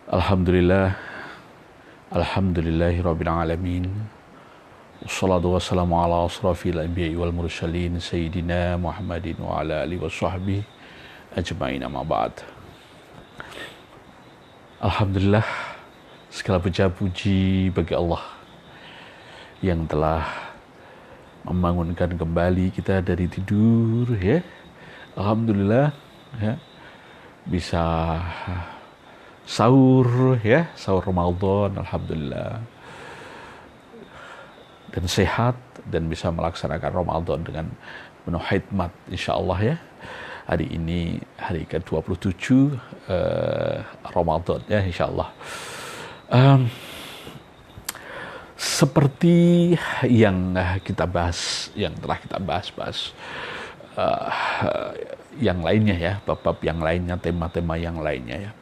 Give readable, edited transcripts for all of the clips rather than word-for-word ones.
Alhamdulillah, Alhamdulillahirabbil alamin. Wassalatu wassalamu ala asrafil anbiya'i wal mursalin sayyidina Muhammadin wa ala alihi washabbihi ajmain, amma ba'd. Alhamdulillah, segala puja-puji bagi Allah yang telah membangunkan kembali kita dari tidur, ya. Alhamdulillah, ya. Bisa sahur, ya, sahur Ramadan, alhamdulillah, dan sehat dan bisa melaksanakan Ramadan dengan penuh hikmat, insyaallah, ya. Hari ini hari ke-27 Ramadan, ya, insyaallah. Seperti yang kita bahas, yang telah kita bahas yang lainnya, ya, bab-bab yang lainnya, tema-tema yang lainnya, ya,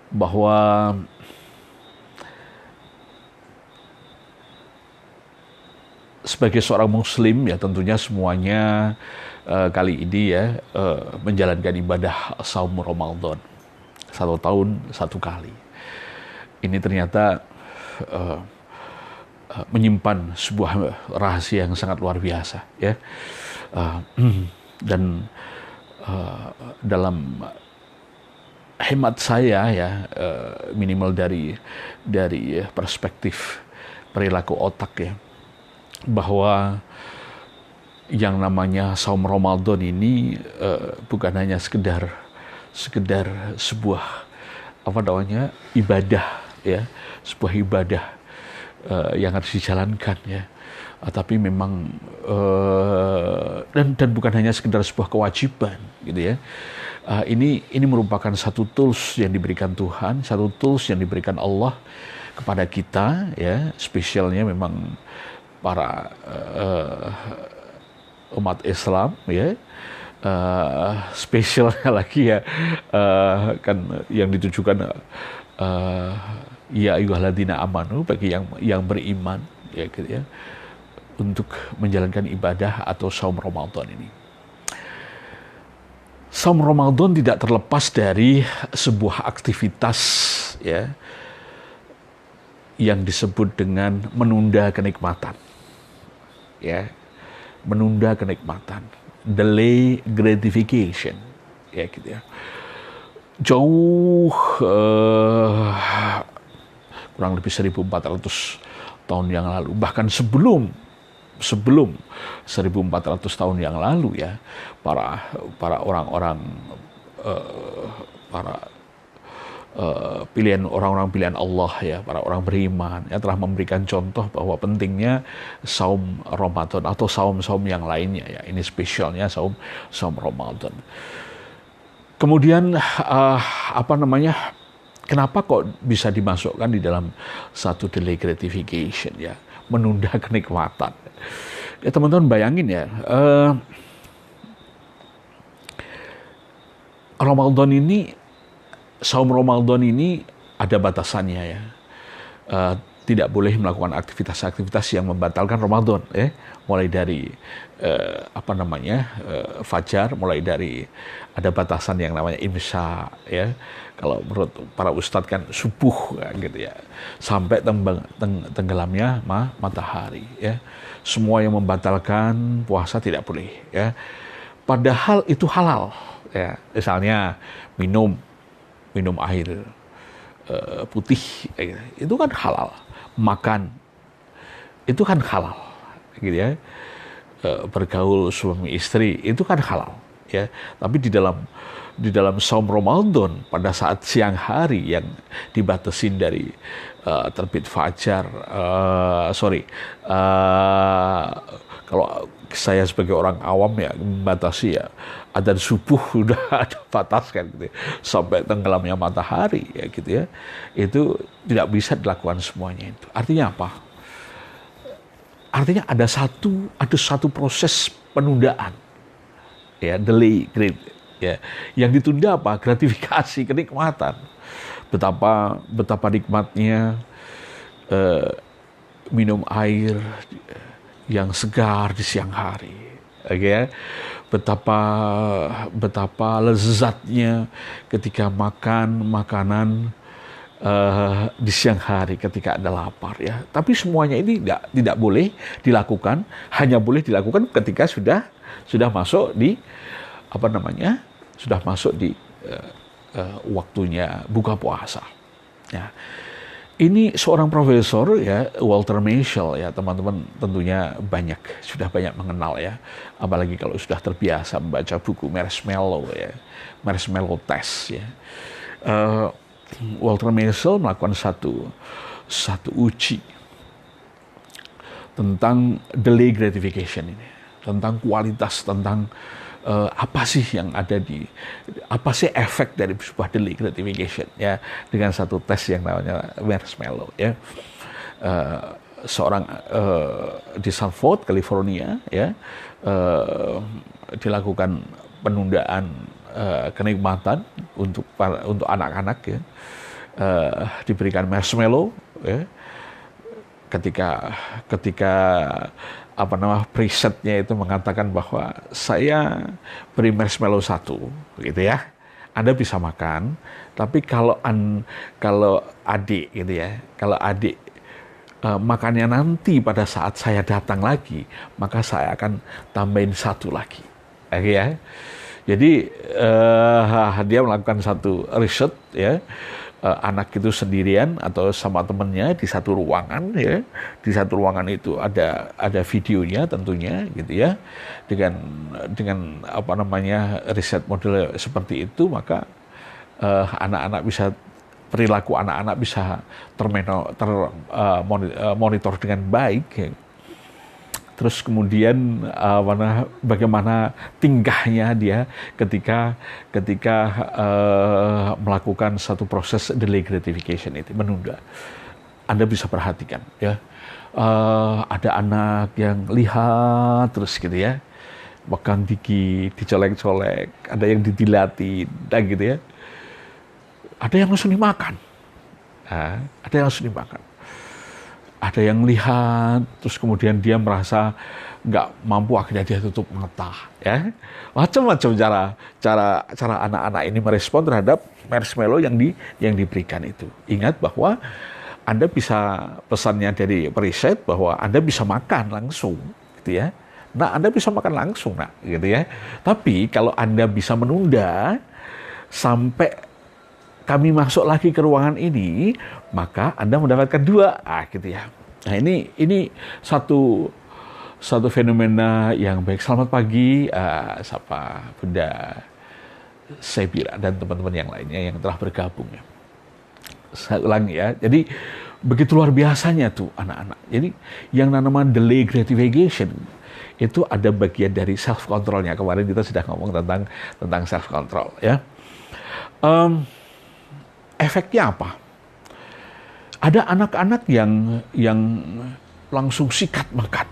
bahwa sebagai seorang muslim, ya, tentunya semuanya kali ini, ya, menjalankan ibadah saum Ramadan 1 tahun 1 kali. Ini ternyata menyimpan sebuah rahasia yang sangat luar biasa, ya. Dan dalam hemat saya, ya, minimal dari perspektif perilaku otak, ya, bahwa yang namanya saum Ramadan ini bukan hanya sekedar sebuah ibadah, ya, sebuah ibadah yang harus dijalankan, ya, tapi memang dan bukan hanya sekedar sebuah kewajiban, gitu, ya. Ini merupakan satu tools yang diberikan Tuhan, satu tools yang diberikan Allah kepada kita, ya, spesialnya memang para umat Islam, ya, spesialnya lagi, ya, kan yang ditujukan ya ayyuhalladzina amanu, bagi yang beriman, ya, gitu, ya, untuk menjalankan ibadah atau saum Ramadan ini. Saum Ramadan tidak terlepas dari sebuah aktivitas, ya, yang disebut dengan menunda kenikmatan, ya, menunda kenikmatan, delay gratification, ya, gitu, ya. Jauh kurang lebih 1400 tahun yang lalu, bahkan sebelum 1400 tahun yang lalu, ya, para orang-orang orang-orang pilihan Allah, ya, para orang beriman, ya, telah memberikan contoh bahwa pentingnya saum Ramadan atau saum-saum yang lainnya, ya. Ini spesialnya saum Ramadan. Kemudian kenapa kok bisa dimasukkan di dalam satu delay gratification, ya, menunda kenikmatan? Ya, teman-teman bayangin, ya, saum Ramadan ini ada batasannya, ya. Tidak boleh melakukan aktivitas-aktivitas yang membatalkan Ramadan, ya. Mulai dari fajar, mulai dari ada batasan yang namanya imsa, ya. Kalau menurut para ustadz kan subuh, gitu, ya, sampai tenggelamnya matahari, ya. Semua yang membatalkan puasa tidak boleh, ya. Padahal itu halal, ya. Misalnya minum air putih, ya, itu kan halal. Makan itu kan halal, gitu, ya. Bergaul suami istri itu kan halal, ya. Tapi di dalam saum Ramadan pada saat siang hari yang dibatasin dari terbit fajar, kalau saya sebagai orang awam, ya, membatasi, ya, adzan subuh sudah ada batas, kan, gitu, ya, sampai tenggelamnya matahari, ya, gitu, ya. Itu tidak bisa dilakukan semuanya itu. Artinya apa? Artinya ada satu proses penundaan, ya, delay, ya. Yang ditunda apa? Gratifikasi, kenikmatan. Betapa nikmatnya minum air yang segar di siang hari, ya. Betapa lezatnya ketika makan makanan di siang hari ketika Anda lapar ya. Tapi semuanya ini tidak boleh dilakukan, hanya boleh dilakukan ketika sudah masuk di apa namanya? Sudah masuk di waktunya buka puasa. Ya. Ini seorang profesor ya, Walter Mischel ya, teman-teman tentunya sudah banyak mengenal ya, apalagi kalau sudah terbiasa membaca buku Marshmallow ya, Marshmallow Test ya. Walter Mischel melakukan satu uji tentang delay gratification ini, tentang kualitas, tentang apa sih yang ada apa sih efek dari sebuah delay gratification ya, dengan satu tes yang namanya Marshmallow ya. Seorang di Sanford, California ya, dilakukan penundaan kenikmatan untuk anak-anak ya, diberikan marshmallow ya, ketika presetnya itu mengatakan bahwa saya beri marshmallow 1 gitu ya, Anda bisa makan, tapi kalau adik gitu ya, kalau adik makannya nanti pada saat saya datang lagi, maka saya akan tambahin 1 lagi, oke ya. Jadi dia melakukan satu riset ya, anak itu sendirian atau sama temennya di satu ruangan ya, di satu ruangan itu ada videonya tentunya gitu ya, dengan riset model seperti itu, maka perilaku anak-anak bisa termonitor dengan baik ya. Terus kemudian bagaimana tingkahnya dia ketika melakukan satu proses delay gratification itu, menunda. Anda bisa perhatikan ya, ada anak yang lihat terus gitu ya, pegang gigi, dicolek-colek, ada yang didilatin, gitu ya. Ada yang langsung dimakan, ada yang langsung dimakan. Ada yang lihat, terus kemudian dia merasa nggak mampu, akhirnya dia tutup mata, ya. Macam-macam cara anak-anak ini merespon terhadap marshmallow yang diberikan itu. Ingat bahwa Anda bisa, pesannya dari periset bahwa Anda bisa makan langsung, gitu ya. Nah, Anda bisa makan langsung, nah, gitu ya. Tapi kalau Anda bisa menunda sampai kami masuk lagi ke ruangan ini, maka Anda mendapatkan 2, gitu ya. Nah, ini satu fenomena yang baik. Selamat pagi, Sapa Bunda Sebira dan teman-teman yang lainnya yang telah bergabung ya. Saya ulangi ya. Jadi begitu luar biasanya tuh anak-anak. Jadi yang namanya delay gratification itu ada bagian dari self controlnya. Kemarin kita sudah ngomong tentang self control ya. Efeknya apa? Ada anak-anak yang langsung sikat makan,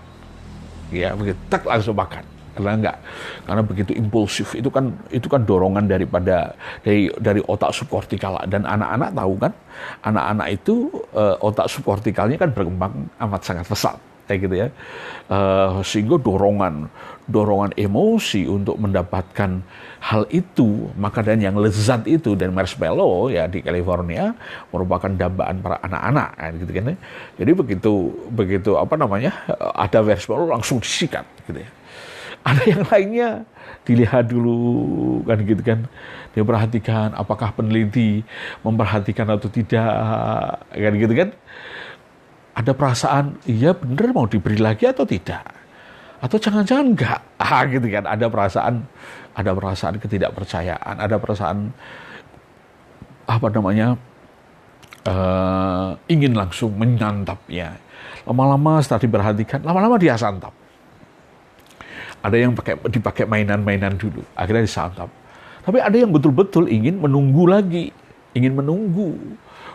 ya begitu, langsung makan, karena begitu impulsif. Itu kan dorongan dari otak subkortikal, dan anak-anak tahu kan, anak-anak itu otak subkortikalnya kan berkembang amat sangat pesat, kayak gitu ya, sehingga dorongan emosi untuk mendapatkan hal itu, makanan yang lezat itu, dan marshmallow ya di California merupakan dambaan para anak-anak kan, gitu kan. Jadi begitu ada marshmallow langsung disikat gitu ya. Ada yang lainnya dilihat dulu kan, gitu kan, dia perhatikan apakah peneliti memperhatikan atau tidak kan, gitu kan. Ada perasaan, iya bener mau diberi lagi atau tidak, atau jangan-jangan enggak, gitu kan. Ada perasaan ketidakpercayaan, ada perasaan ingin langsung menyantapnya. Lama-lama setelah diperhatikan, lama-lama dia santap. Ada yang dipakai mainan-mainan dulu, akhirnya disantap. Tapi ada yang betul-betul ingin menunggu lagi,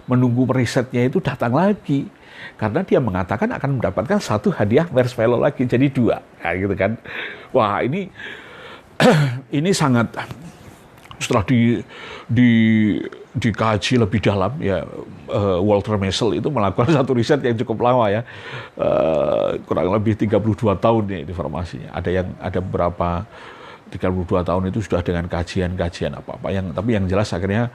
menunggu perisetnya itu datang lagi. Karena dia mengatakan akan mendapatkan 1 hadiah marshmallow lagi, jadi 2, kayak gitu kan. Wah, ini sangat, setelah dikaji lebih dalam ya, Walter Mischel itu melakukan satu riset yang cukup lama ya, kurang lebih 32 tahun ya informasinya. Ada beberapa 32 tahun itu sudah dengan kajian apa-apa, tapi yang jelas akhirnya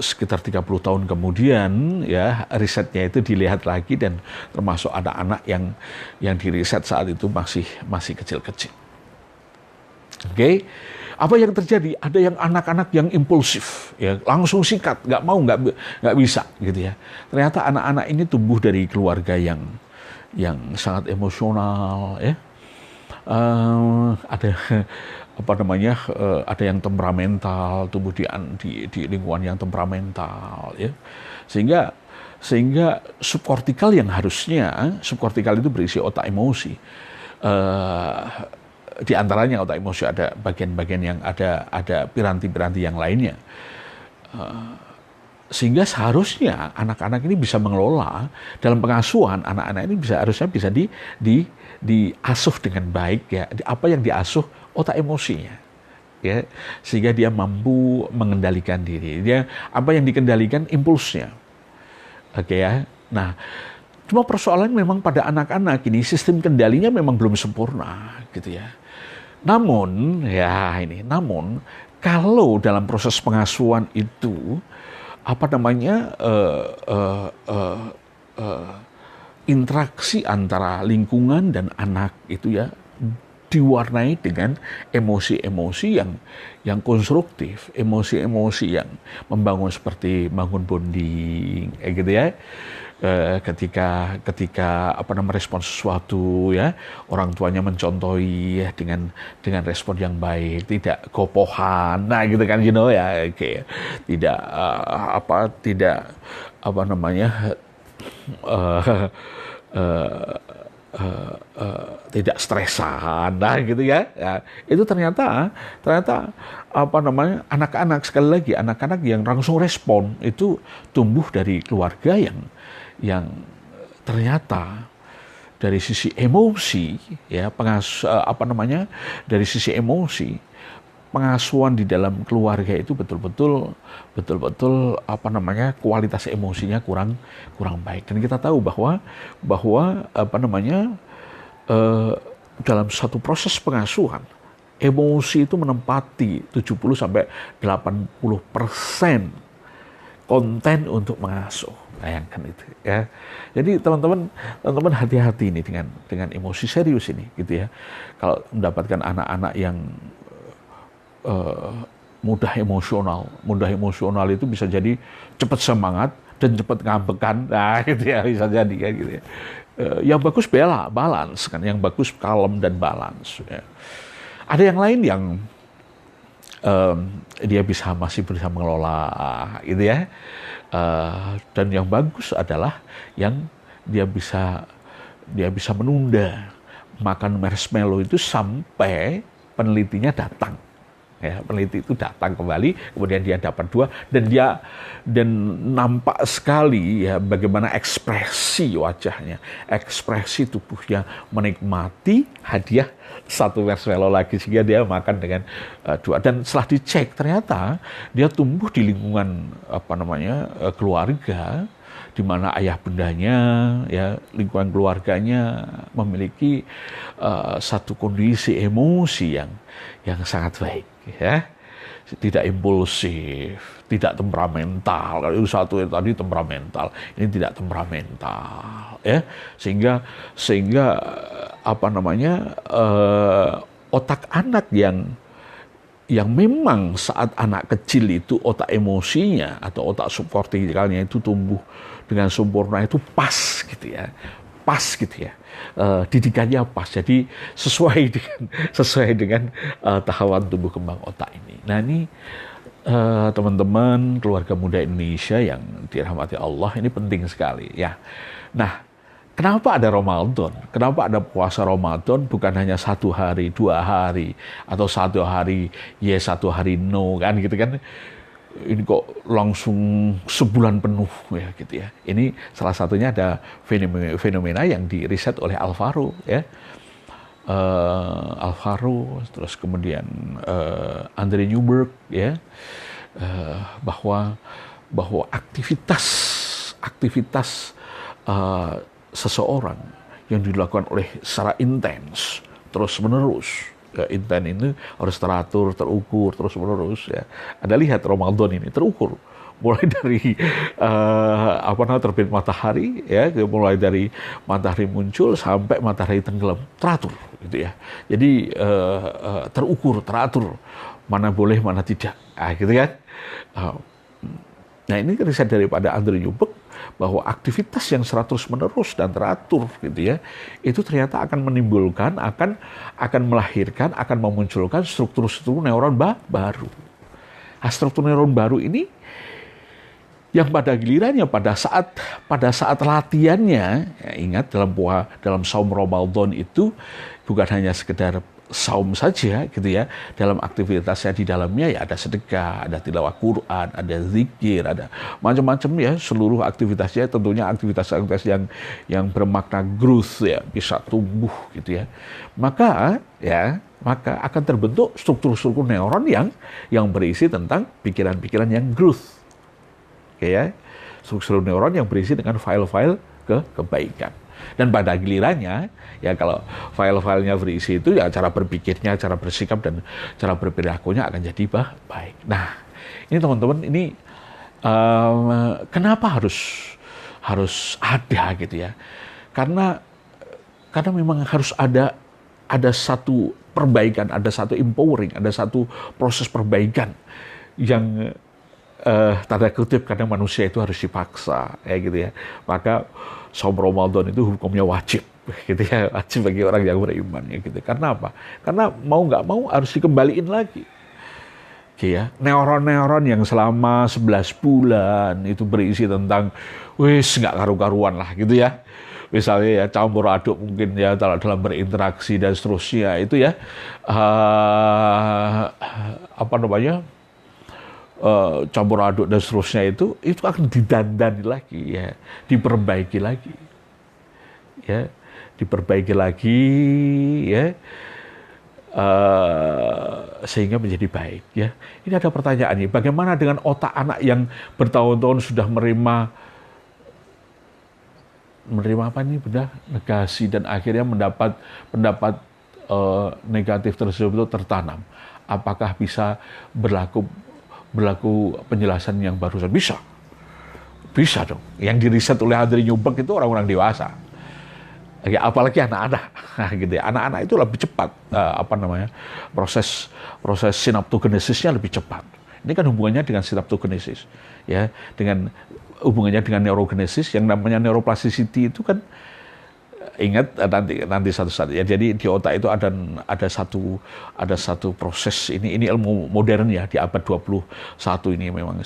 sekitar 30 tahun kemudian ya risetnya itu dilihat lagi dan termasuk ada anak yang diriset saat itu masih kecil-kecil. Oke. Apa yang terjadi? Ada yang anak-anak yang impulsif, ya langsung sikat, nggak bisa, gitu ya. Ternyata anak-anak ini tumbuh dari keluarga yang sangat emosional, ya. Ada apa namanya? Ada yang temperamental, tumbuh di lingkungan yang temperamental, ya. Sehingga subkortikal yang harusnya subkortikal itu berisi otak emosi. Di antaranya otak emosi ada bagian-bagian yang ada piranti-piranti yang lainnya, sehingga seharusnya anak-anak ini bisa mengelola dalam pengasuhan. Anak-anak ini harusnya bisa diasuh dengan baik, ya, apa yang diasuh otak emosinya, ya, sehingga dia mampu mengendalikan diri, dia apa yang dikendalikan impulsnya, oke, ya. Nah, cuma persoalan memang pada anak-anak ini sistem kendalinya memang belum sempurna, gitu ya. Namun kalau dalam proses pengasuhan itu interaksi antara lingkungan dan anak itu ya diwarnai dengan emosi-emosi yang konstruktif, emosi-emosi yang membangun seperti bangun bonding, gitu ya. Ketika respon sesuatu, ya, orang tuanya mencontohi, ya, dengan respon yang baik, tidak gopohan, nah gitu kan, ya, oke. Tidak tidak stresan, nah gitu ya. Ya, itu ternyata anak-anak, sekali lagi anak-anak yang langsung respon itu tumbuh dari keluarga yang ternyata dari sisi emosi, ya, dari sisi emosi pengasuhan di dalam keluarga itu betul-betul kualitas emosinya kurang baik. Dan kita tahu bahwa dalam satu proses pengasuhan emosi itu menempati 70-80% konten untuk mengasuh. Bayangkan itu, ya. Jadi teman-teman hati-hati ini dengan emosi serius ini, gitu ya. Kalau mendapatkan anak-anak yang mudah emosional itu bisa jadi cepat semangat dan cepat ngambekan, nah gitu ya, bisa jadi kan, gitu ya. Yang bagus balance kan, yang bagus kalem dan balance, ya. Ada yang lain yang dia masih bisa mengelola, gitu ya. Dan yang bagus adalah yang dia bisa menunda makan marshmallow itu sampai penelitinya datang. Ya, peneliti itu datang kembali, kemudian dia dapat 2 dan nampak sekali, ya, bagaimana ekspresi wajahnya, ekspresi tubuhnya menikmati hadiah 1 marshmallow lagi, sehingga dia makan dengan 2. Dan setelah dicek ternyata dia tumbuh di lingkungan keluarga, di mana ayah bundanya, ya, lingkungan keluarganya memiliki satu kondisi emosi yang sangat baik, ya, tidak impulsif, tidak temperamental. Kalau itu satu tadi temperamental, ini tidak temperamental, ya, sehingga otak anak yang memang saat anak kecil itu otak emosinya atau otak subkortikalnya itu tumbuh dengan sempurna, itu pas gitu ya, didikannya pas, jadi sesuai dengan tahapan tumbuh kembang otak ini. Nah, ini teman-teman keluarga muda Indonesia yang dirahmati Allah, ini penting sekali, ya. Nah, kenapa ada Ramadan? Kenapa ada puasa Ramadan? Bukan hanya 1 hari, 2 hari, atau 1 hari yes, 1 hari no, kan gitu kan? Ini kok langsung sebulan penuh, ya, gitu ya. Ini salah satunya ada fenomena yang diriset oleh Alvaro, ya. Alvaro, terus kemudian Andre Newberg, ya, bahwa aktivitas seseorang yang dilakukan oleh secara intens terus-menerus, ya, intens ini harus teratur, terukur terus-menerus, ya. Anda lihat Ramadan ini terukur, mulai dari terbit matahari, ya, mulai dari matahari muncul sampai matahari tenggelam, teratur, gitu ya. Jadi terukur, teratur, mana boleh, mana tidak, gitu kan. Nah, ini riset daripada Andrew Newberg bahwa aktivitas yang 100 menerus dan teratur, gitu ya, itu ternyata akan menimbulkan, akan melahirkan, akan memunculkan struktur-struktur neuron baru. Nah, struktur neuron baru ini yang pada gilirannya pada saat latihannya, ya, ingat dalam saum Ramadan itu bukan hanya sekedar saum saja, gitu ya. Dalam aktivitasnya di dalamnya ya ada sedekah, ada tilawah Quran, ada zikir, ada macam-macam ya. Seluruh aktivitasnya tentunya aktivitas-aktivitas yang bermakna growth, ya, bisa tumbuh, gitu ya. Maka akan terbentuk struktur-struktur neuron yang berisi tentang pikiran-pikiran yang growth. Oke, ya. Struktur neuron yang berisi dengan file-file kebaikan. Dan pada gilirannya, ya, kalau file-filenya berisi itu, ya, cara berpikirnya, cara bersikap, dan cara berperilakunya akan jadi baik. Nah, ini teman-teman, ini kenapa harus ada, gitu ya? Karena memang harus ada satu perbaikan, ada satu empowering, ada satu proses perbaikan yang tanda kutip, karena manusia itu harus dipaksa, ya, gitu ya. Maka saum Ramadan itu hukumnya wajib, gitu ya, wajib bagi orang yang beriman, ya, gitu. Karena apa? Karena mau nggak mau harus dikembaliin lagi, gitu ya. Neuron-neuron yang selama 11 bulan itu berisi tentang nggak karu-karuan lah, gitu ya. Misalnya, ya, campur aduk mungkin, ya, dalam berinteraksi dan seterusnya itu, ya, campur aduk dan seterusnya itu akan didandani lagi, ya, diperbaiki lagi, ya, ya, sehingga menjadi baik, ya. Ini ada pertanyaan nih, bagaimana dengan otak anak yang bertahun-tahun sudah menerima negasi, dan akhirnya mendapat negatif tersebut tertanam? Apakah bisa berlaku penjelasan yang barusan? Bisa dong. Yang diriset oleh Andrew Newberg itu orang-orang dewasa, ya, apalagi anak-anak. Nah, gitu ya. Anak-anak itu lebih cepat, proses sinaptogenesisnya lebih cepat. Ini kan hubungannya dengan sinaptogenesis, ya, dengan hubungannya dengan neurogenesis. Yang namanya neuroplasticity itu kan, ingat nanti satu saat, ya. Jadi di otak itu ada satu proses, ini ilmu modern, ya, di abad 21 ini memang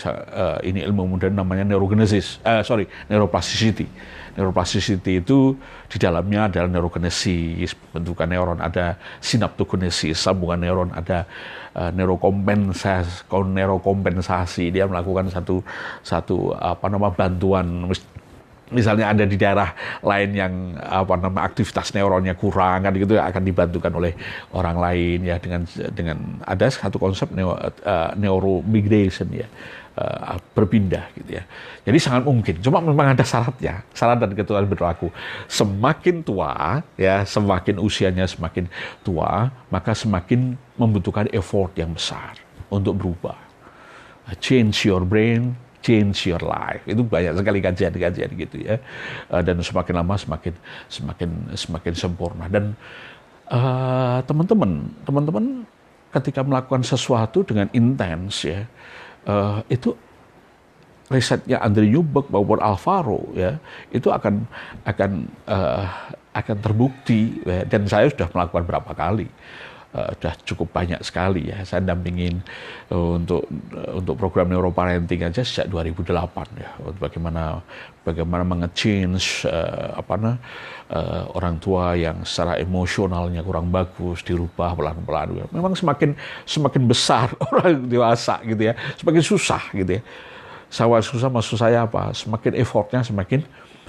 ini ilmu modern, namanya neuroplasticity. Neuroplasticity itu di dalamnya adalah neurogenesis, bentukan neuron, ada sinaptogenesis, sambungan neuron, ada neurokompensasi. Dia melakukan satu bantuan. Misalnya ada di daerah lain yang aktivitas neuronnya kurang, kan, gitu, akan dibantukan oleh orang lain, ya, dengan ada satu konsep neuromigration, ya, berpindah, gitu ya. Jadi sangat mungkin, cuma memang ada syaratnya, syarat dan ketentuan berlaku. Semakin tua, ya, semakin usianya semakin tua, maka semakin membutuhkan effort yang besar untuk berubah. Change your brain, change your life. Itu banyak sekali kajian-kajian, gitu ya. Dan semakin lama semakin sempurna. Dan teman-teman ketika melakukan sesuatu dengan intens, ya, itu risetnya Andrew Newberg maupun Alvaro, ya, itu akan terbukti, ya. Dan saya sudah melakukan berapa kali. Sudah cukup banyak sekali, ya. Saya dampingin untuk program neuroparenting aja sejak 2008, ya. Bagaimana menge-change orang tua yang secara emosionalnya kurang bagus, dirubah pelan-pelan. Memang semakin besar orang dewasa, gitu ya, semakin susah, gitu ya. Susah maksud saya apa? Semakin effortnya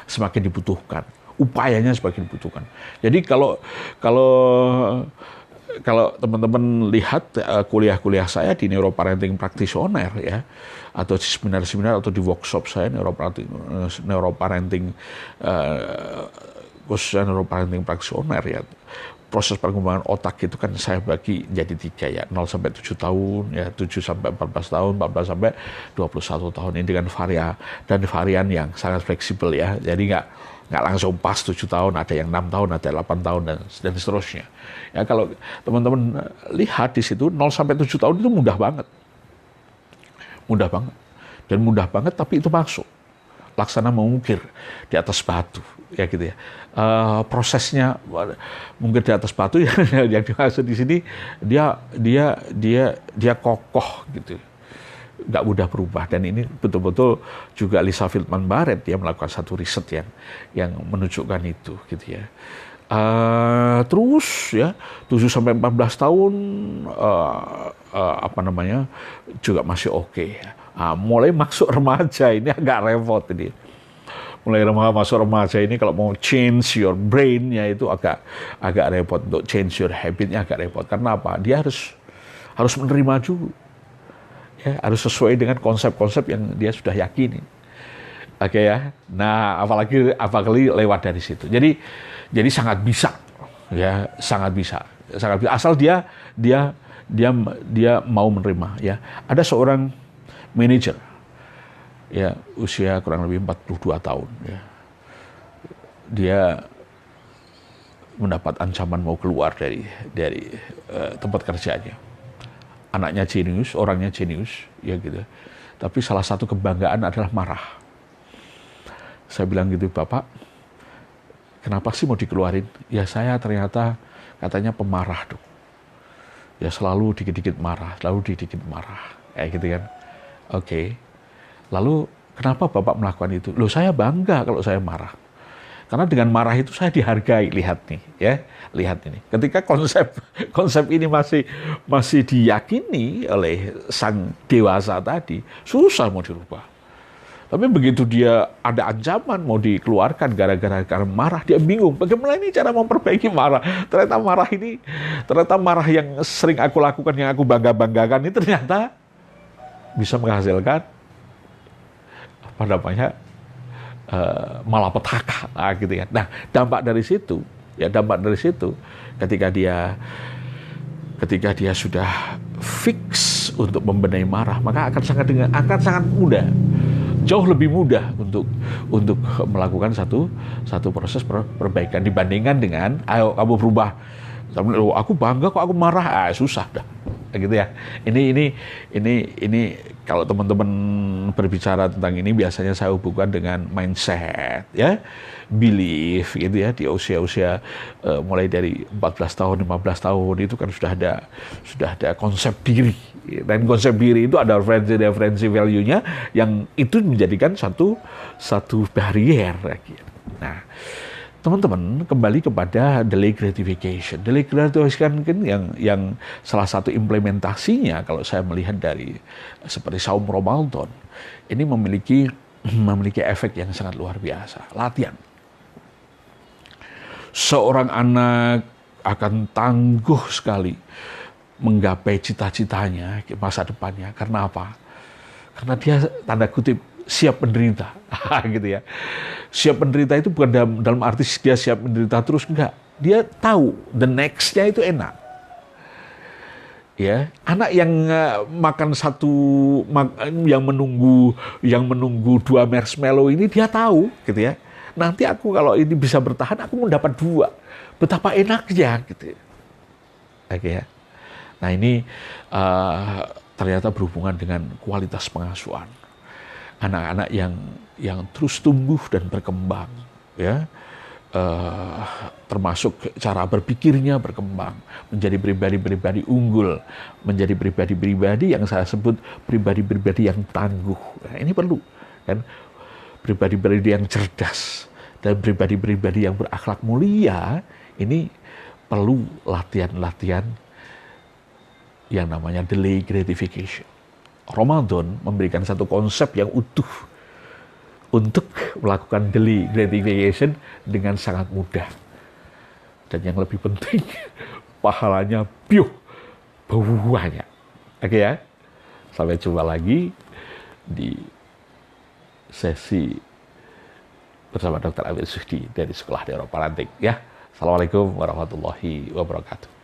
semakin dibutuhkan, upayanya semakin dibutuhkan. Jadi kalau teman-teman lihat kuliah-kuliah saya di neuroparenting practitioner, ya, atau di seminar-seminar atau di workshop saya neuroparenting khususnya neuroparenting practitioner, ya, proses perkembangan otak itu kan saya bagi jadi 3 ya, 0 sampai 7 tahun, ya 7 sampai 14 tahun, 14 sampai 21 tahun ini dengan varian yang sangat fleksibel ya. Jadi nggak langsung pas 7 tahun, ada yang 6 tahun, ada 8 tahun dan seterusnya. Ya kalau teman-teman lihat di situ 0 sampai 7 tahun itu mudah banget. Mudah banget. Dan mudah banget tapi itu masuk. Laksana mengukir di atas batu ya gitu ya. Prosesnya mungkin di atas batu ya, yang dimaksud di sini dia kokoh gitu, nggak mudah berubah. Dan ini betul-betul juga Lisa Feldman Barrett dia melakukan satu riset yang menunjukkan itu gitu ya. Terus ya 7 sampai 14 tahun juga masih oke ya. Mulai masuk remaja ini agak repot ini. Mulai masuk remaja ini kalau mau change your brain-nya itu agak repot. Untuk change your habit-nya agak repot. Karena apa? Dia harus menerima dulu. Ya, harus sesuai dengan konsep-konsep yang dia sudah yakini. Oke ya. Nah, apalagi lewat dari situ. Jadi sangat bisa. Ya, sangat bisa. Asal dia mau menerima ya. Ada seorang manajer ya, usia kurang lebih 42 tahun ya. Dia mendapat ancaman mau keluar dari tempat kerjanya. Anaknya jenius, orangnya jenius ya gitu. Tapi salah satu kebanggaan adalah marah. Saya bilang gitu, "Bapak, kenapa sih mau dikeluarin?" "Ya saya ternyata katanya pemarah, Dok. Ya selalu dikit-dikit marah, kayak gitu kan." Oke. Lalu kenapa Bapak melakukan itu? "Loh, saya bangga kalau saya marah. Karena dengan marah itu saya dihargai." Lihat nih, ya. Lihat ini. Ketika konsep ini masih diyakini oleh sang dewasa tadi, susah mau dirubah. Tapi begitu dia ada ancaman mau dikeluarkan gara-gara marah, dia bingung. Bagaimana ini cara memperbaiki marah? Ternyata marah yang sering aku lakukan, yang aku bangga-banggakan ini ternyata bisa menghasilkan malapetaka gitu ya. Nah, dampak dari situ ketika dia sudah fix untuk membenahi marah, maka akan sangat mudah, jauh lebih mudah untuk melakukan satu proses perbaikan dibandingkan dengan ayo kamu berubah. Aku bangga kok aku marah, susah dah. Gitu ya. Ini kalau teman-teman berbicara tentang ini biasanya saya hubungkan dengan mindset ya, belief gitu ya. Di usia mulai dari 14 tahun, 15 tahun itu kan sudah ada konsep diri. Dan konsep diri itu ada referensi value-nya yang itu menjadikan satu barrier. Nah, teman-teman, kembali kepada delay gratification. Delay gratification kan yang salah satu implementasinya kalau saya melihat dari seperti saum Ramadan, ini memiliki efek yang sangat luar biasa. Latihan. Seorang anak akan tangguh sekali menggapai cita-citanya, masa depannya. Karena apa? Karena dia tanda kutip siap menderita, gitu ya. Siap menderita itu bukan dalam arti dia siap menderita terus, enggak. Dia tahu the next-nya itu enak. Ya, anak yang makan yang menunggu 2 marshmallow ini dia tahu, gitu ya. Nanti aku kalau ini bisa bertahan, aku mendapat 2. Betapa enaknya, gitu. Oke ya. Nah ini ternyata berhubungan dengan kualitas pengasuhan. Anak-anak yang terus tumbuh dan berkembang, ya, termasuk cara berpikirnya berkembang, menjadi pribadi-pribadi unggul, menjadi pribadi-pribadi yang saya sebut pribadi-pribadi yang tangguh. Nah, ini perlu, kan, pribadi-pribadi yang cerdas dan pribadi-pribadi yang berakhlak mulia. Ini perlu latihan-latihan yang namanya delay gratification. Ramadan memberikan satu konsep yang utuh untuk melakukan delay gratification dengan sangat mudah. Dan yang lebih penting, pahalanya banyak. Oke ya? Sampai jumpa lagi di sesi bersama Dr. Amir Suhdi dari Sekolah Neuroparenting ya. Assalamualaikum warahmatullahi wabarakatuh.